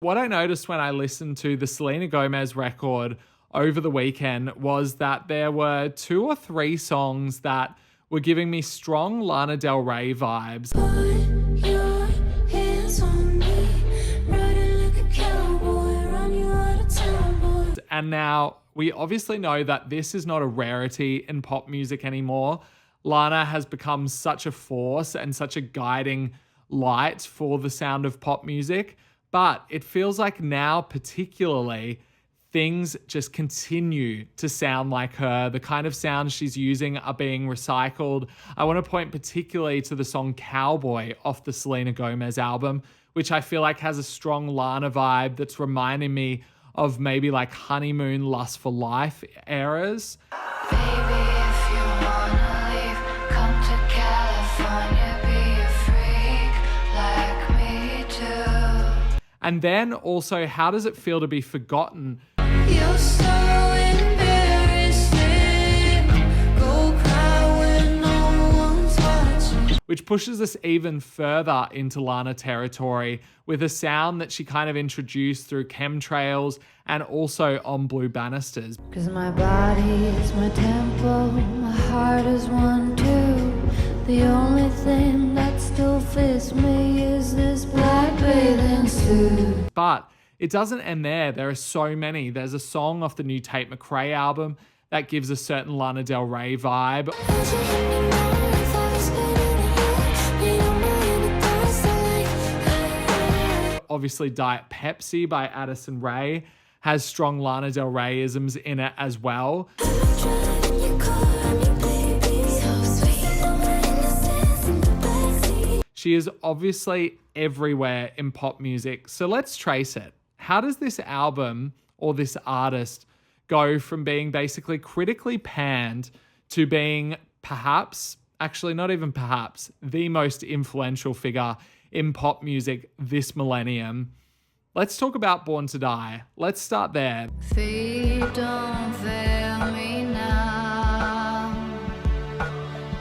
What I noticed when I listened to the Selena Gomez record over the weekend was that there were 2 or 3 songs that were giving me strong Lana Del Rey vibes. Put your hands on me, riding like a cowboy, run you out of town, boy. And now we obviously know that this is not a rarity in pop music anymore. Lana has become such a force and such a guiding light for the sound of pop music. But it feels like now particularly things just continue to sound like her. The kind of sounds she's using are being recycled. I want to point particularly to the song Cowboy off the Selena Gomez album, which I feel like has a strong Lana vibe that's reminding me of maybe like Honeymoon, Lust for Life eras. Baby, if you wanna leave, come to California, be a freak like me too. And then also, how does it feel to be forgotten? You're so embarrassing, go cry when no one's watching. Which pushes us even further into Lana territory with a sound that she kind of introduced through Chemtrails and also on Blue Banisters. Cause my body is my temple, my heart is one too. The only thing that still fits me is this black bathing suit. But it doesn't end there. There are so many. There's a song off the new Tate McRae album that gives a certain Lana Del Rey vibe. Obviously, Diet Pepsi by Addison Rae has strong Lana Del Rey-isms in it as well. She is obviously everywhere in pop music. So let's trace it. How does this album or this artist go from being basically critically panned to being perhaps, actually not even perhaps, the most influential figure in pop music this millennium? Let's talk about Born to Die. Let's start there. Feet don't fail me now.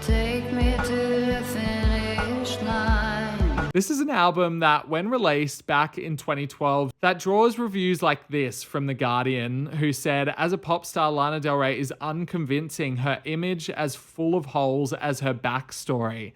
Take me to the finish line. This is an album that, when released back in 2012, that draws reviews like this from The Guardian, who said, as a pop star, Lana Del Rey is unconvincing, her image as full of holes as her backstory.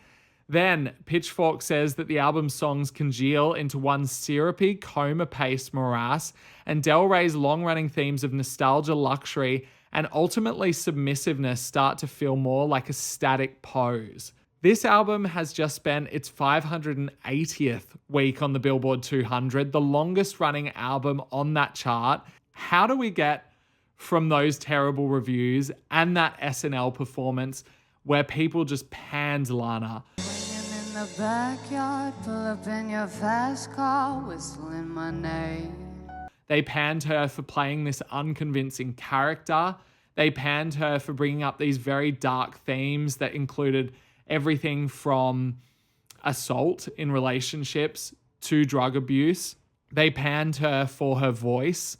Then, Pitchfork says that the album's songs congeal into one syrupy, coma-paced morass, and Del Rey's long-running themes of nostalgia, luxury, and ultimately submissiveness start to feel more like a static pose. This album has just spent its 580th week on the Billboard 200, the longest-running album on that chart. How do we get from those terrible reviews and that SNL performance where people just panned Lana? In the backyard, pull up in your fast car, whistling my name. They panned her for playing this unconvincing character. They panned her for bringing up these very dark themes that included everything from assault in relationships to drug abuse. They panned her for her voice.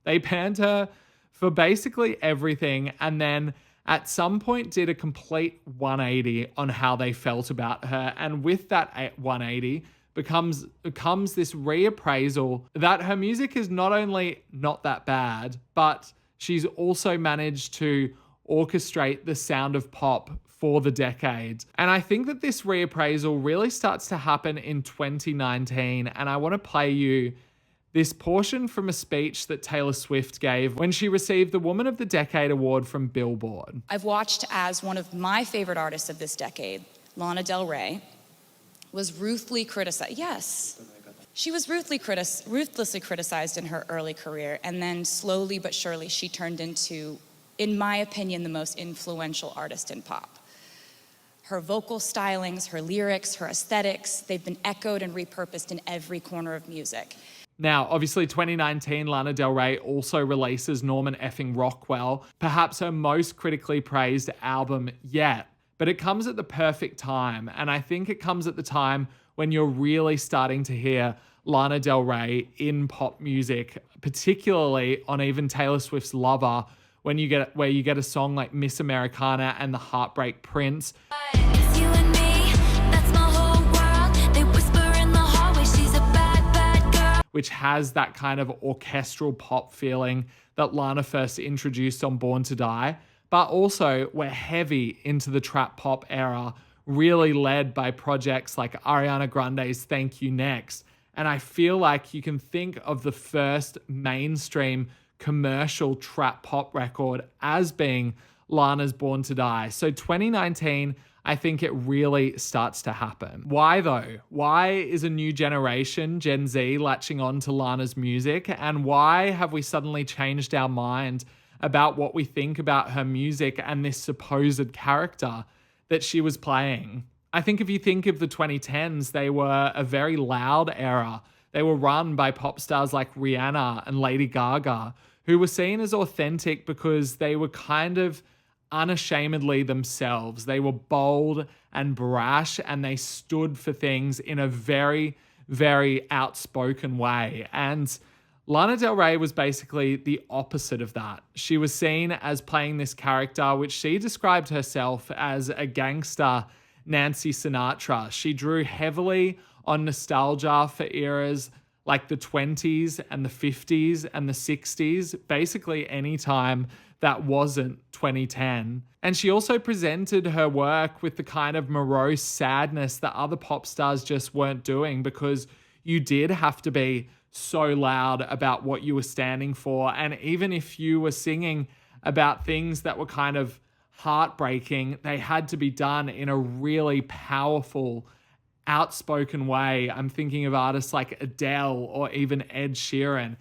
They panned her for basically everything, and then at some point did a complete 180 on how they felt about her. And with that 180 becomes this reappraisal that her music is not only not that bad, but she's also managed to orchestrate the sound of pop for the decade. And I think that this reappraisal really starts to happen in 2019. And I want to play you this portion from a speech that Taylor Swift gave when she received the Woman of the Decade award from Billboard. I've watched as one of my favorite artists of this decade, Lana Del Rey, was ruthlessly criticized. Yes. She was ruthlessly criticized in her early career, and then slowly but surely she turned into, in my opinion, the most influential artist in pop. Her vocal stylings, her lyrics, her aesthetics, they've been echoed and repurposed in every corner of music. Now, obviously 2019, Lana Del Rey also releases Norman Effing Rockwell, perhaps her most critically praised album yet. But it comes at the perfect time, and I think it comes at the time when you're really starting to hear Lana Del Rey in pop music, particularly on even Taylor Swift's Lover, where you get a song like Miss Americana and the Heartbreak Prince. It's you and me, that's my whole world. They whisper in the hallway, she's a bad, bad girl. which has that kind of orchestral pop feeling that Lana first introduced on Born to Die. But also we're heavy into the trap pop era, really led by projects like Ariana Grande's Thank You Next. And I feel like you can think of the first mainstream commercial trap pop record as being Lana's Born to Die. So 2019, I think it really starts to happen. Why though? Why is a new generation, Gen Z, latching on to Lana's music? And why have we suddenly changed our mind about what we think about her music and this supposed character that she was playing? I think if you think of the 2010s, they were a very loud era. They were run by pop stars like Rihanna and Lady Gaga, who were seen as authentic because they were kind of unashamedly themselves. They were bold and brash, and they stood for things in a very, very outspoken way. And Lana Del Rey was basically the opposite of that. She was seen as playing this character, which she described herself as a gangster Nancy Sinatra. She drew heavily on nostalgia for eras like the 20s and the 50s and the 60s, basically any time that wasn't 2010. And she also presented her work with the kind of morose sadness that other pop stars just weren't doing, because you did have to be so loud about what you were standing for. And even if you were singing about things that were kind of heartbreaking, they had to be done in a really powerful, outspoken way. I'm thinking of artists like Adele or even Ed Sheeran.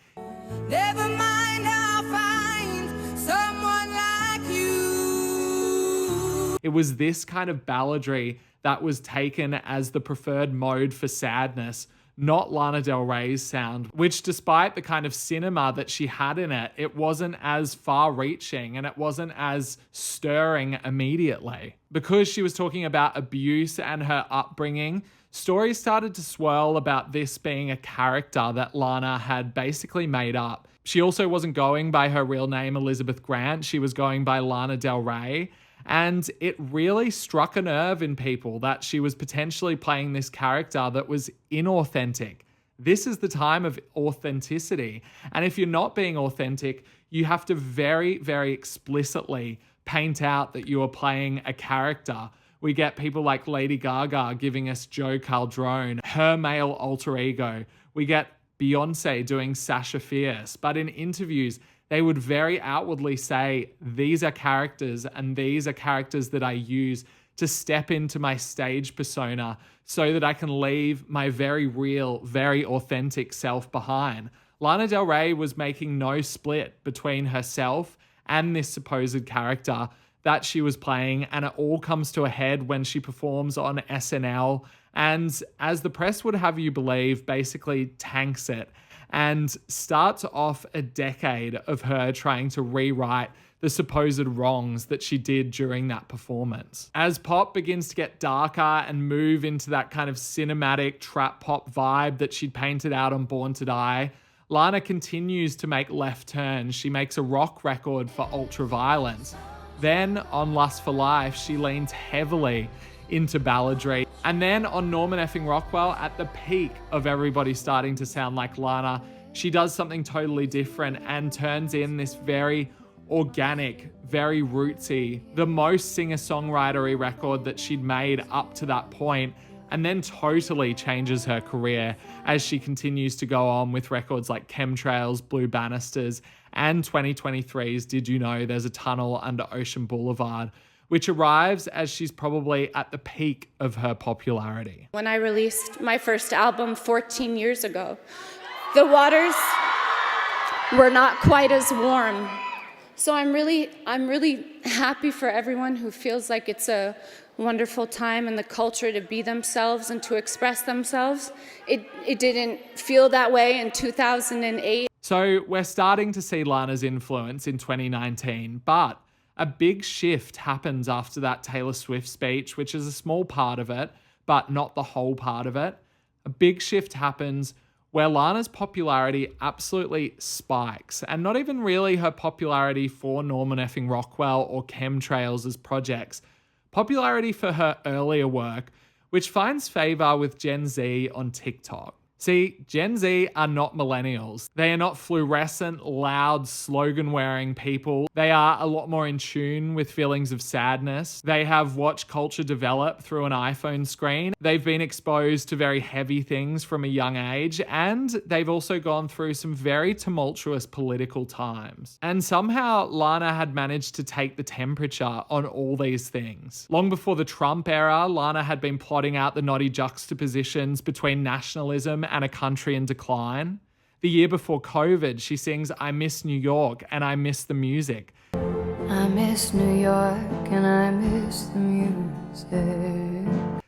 Never mind, I'll find someone like you. It was this kind of balladry that was taken as the preferred mode for sadness, not Lana Del Rey's sound, which despite the kind of cinema that she had in it, it wasn't as far-reaching and it wasn't as stirring immediately. Because she was talking about abuse and her upbringing, stories started to swirl about this being a character that Lana had basically made up. She also wasn't going by her real name, Elizabeth Grant. She was going by Lana Del Rey. And it really struck a nerve in people that she was potentially playing this character that was inauthentic. This is the time of authenticity. And if you're not being authentic, you have to very, very explicitly paint out that you are playing a character. We get people like Lady Gaga giving us Joe Caldrone, her male alter ego. We get Beyonce doing Sasha Fierce. But in interviews, they would very outwardly say, these are characters and these are characters that I use to step into my stage persona so that I can leave my very real, very authentic self behind. Lana Del Rey was making no split between herself and this supposed character that she was playing, and it all comes to a head when she performs on SNL and, as the press would have you believe, basically tanks it and starts off a decade of her trying to rewrite the supposed wrongs that she did during that performance. As pop begins to get darker and move into that kind of cinematic trap pop vibe that she'd painted out on Born to Die, Lana continues to make left turns. She makes a rock record for Ultraviolence. Then on Lust for Life, she leans heavily into balladry. And then on Norman Effing Rockwell, at the peak of everybody starting to sound like Lana, she does something totally different and turns in this very organic, very rootsy, the most singer-songwritery record that she'd made up to that point, and then totally changes her career as she continues to go on with records like Chemtrails, Blue Banisters, and 2023's Did You Know There's a Tunnel Under Ocean Boulevard, which arrives as she's probably at the peak of her popularity. When I released my first album 14 years ago, the waters were not quite as warm. So I'm really happy for everyone who feels like it's a wonderful time in the culture to be themselves and to express themselves. It didn't feel that way in 2008. So we're starting to see Lana's influence in 2019, but a big shift happens after that Taylor Swift speech, which is a small part of it, but not the whole part of it. A big shift happens where Lana's popularity absolutely spikes, and not even really her popularity for Norman Effing Rockwell or Chemtrails as projects. Popularity for her earlier work, which finds favor with Gen Z on TikTok. See, Gen Z are not millennials. They are not fluorescent, loud, slogan-wearing people. They are a lot more in tune with feelings of sadness. They have watched culture develop through an iPhone screen. They've been exposed to very heavy things from a young age, and they've also gone through some very tumultuous political times. And somehow Lana had managed to take the temperature on all these things. Long before the Trump era, Lana had been plotting out the knotty juxtapositions between nationalism and a country in decline. The year before COVID, she sings "I Miss New York" and "I Miss the Music." I miss New York and I miss the music.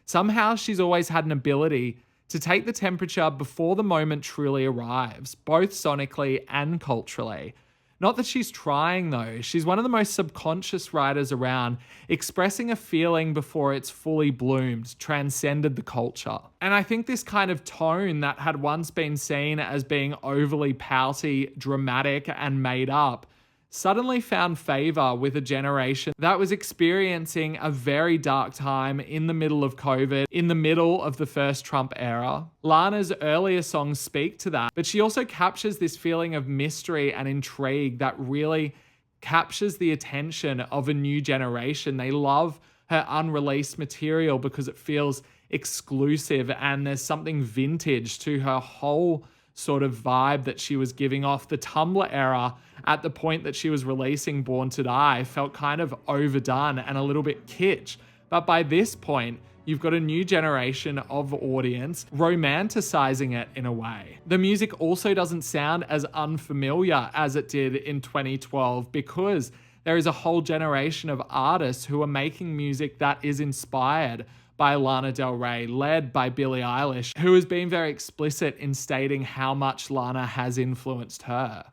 Somehow she's always had an ability to take the temperature before the moment truly arrives, both sonically and culturally. Not that she's trying though, she's one of the most subconscious writers around, expressing a feeling before it's fully bloomed, transcended the culture. And I think this kind of tone that had once been seen as being overly pouty, dramatic, and made up suddenly found favor with a generation that was experiencing a very dark time in the middle of COVID, in the middle of the first Trump era. Lana's earlier songs speak to that, but she also captures this feeling of mystery and intrigue that really captures the attention of a new generation. They love her unreleased material because it feels exclusive and there's something vintage to her whole sort of vibe that she was giving off. The Tumblr era, at the point that she was releasing Born to Die, felt kind of overdone and a little bit kitsch. But by this point, you've got a new generation of audience romanticizing it in a way. The music also doesn't sound as unfamiliar as it did in 2012 because there is a whole generation of artists who are making music that is inspired by Lana Del Rey, led by Billie Eilish, who has been very explicit in stating how much Lana has influenced her.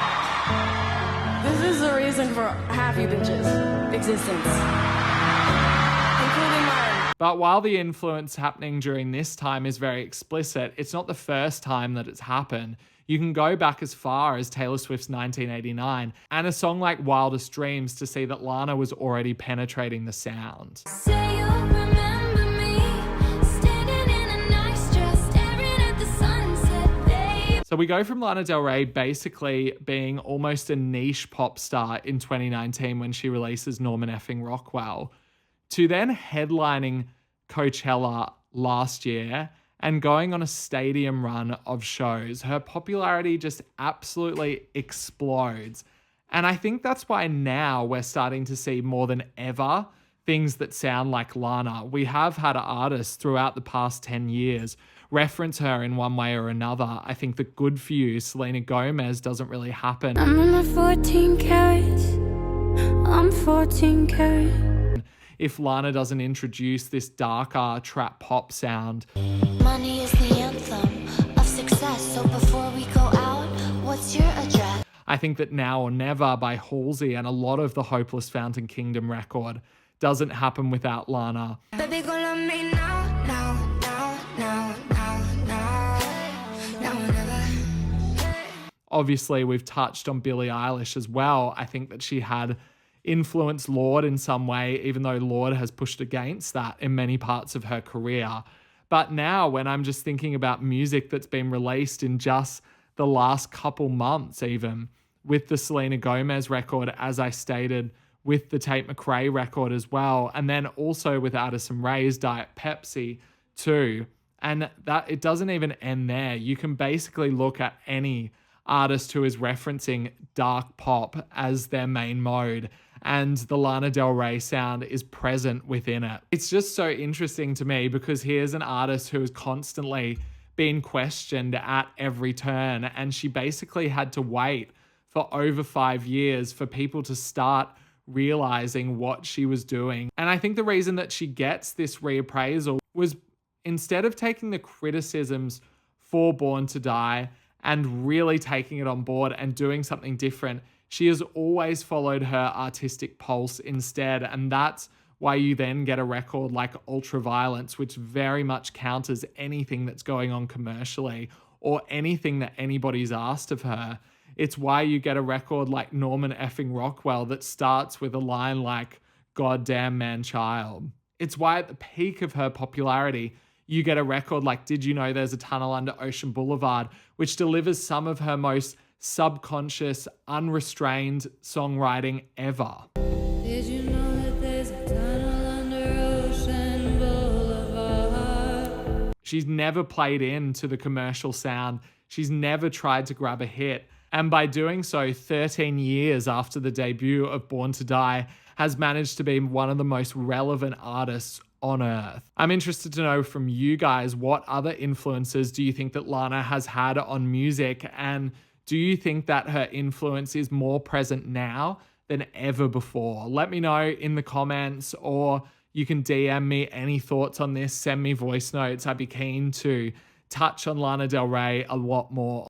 This is the reason for half you bitches' existence, including mine. But while the influence happening during this time is very explicit, it's not the first time that it's happened. You can go back as far as Taylor Swift's 1989 and a song like Wildest Dreams to see that Lana was already penetrating the sound. Say you'll remember me, standing in a nice dress, staring at the sunset, babe. So we go from Lana Del Rey basically being almost a niche pop star in 2019 when she releases Norman Effing Rockwell, to then headlining Coachella last year and going on a stadium run of shows. Her popularity just absolutely explodes. And I think that's why now we're starting to see more than ever things that sound like Lana. We have had artists throughout the past 10 years reference her in one way or another. I think the Good For You, Selena Gomez, doesn't really happen. I'm in a 14 carats. I'm 14 carats. If Lana doesn't introduce this darker trap pop sound. Money is the anthem of success. So before we go out, what's your address? I think that Now or Never by Halsey and a lot of the Hopeless Fountain Kingdom record doesn't happen without Lana. Baby, go love me now, now, now, now, now, now, now or never. Obviously, we've touched on Billie Eilish as well. I think that she had influenced Lorde in some way, even though Lorde has pushed against that in many parts of her career. But now when I'm just thinking about music that's been released in just the last couple months, even with the Selena Gomez record, as I stated, with the Tate McRae record as well, and then also with Addison Rae's Diet Pepsi too. And that it doesn't even end there. You can basically look at any artist who is referencing dark pop as their main mode, and the Lana Del Rey sound is present within it. It's just so interesting to me because here's an artist who has constantly been questioned at every turn, and she basically had to wait for over 5 years for people to start realizing what she was doing. And I think the reason that she gets this reappraisal was instead of taking the criticisms for Born to Die and really taking it on board and doing something different, she has always followed her artistic pulse instead. And that's why you then get a record like Ultraviolence, which very much counters anything that's going on commercially or anything that anybody's asked of her. It's why you get a record like Norman Effing Rockwell that starts with a line like, "Goddamn man child." It's why at the peak of her popularity, you get a record like Did You Know There's a Tunnel Under Ocean Boulevard, which delivers some of her most subconscious, unrestrained songwriting ever. Did you know that there's a tunnel under Ocean Boulevard? She's never played into the commercial sound. She's never tried to grab a hit. And by doing so, 13 years after the debut of Born to Die, has managed to be one of the most relevant artists on earth. I'm interested to know from you guys, what other influences do you think that Lana has had on music? And do you think that her influence is more present now than ever before? Let me know in the comments, or you can DM me any thoughts on this. Send me voice notes. I'd be keen to touch on Lana Del Rey a lot more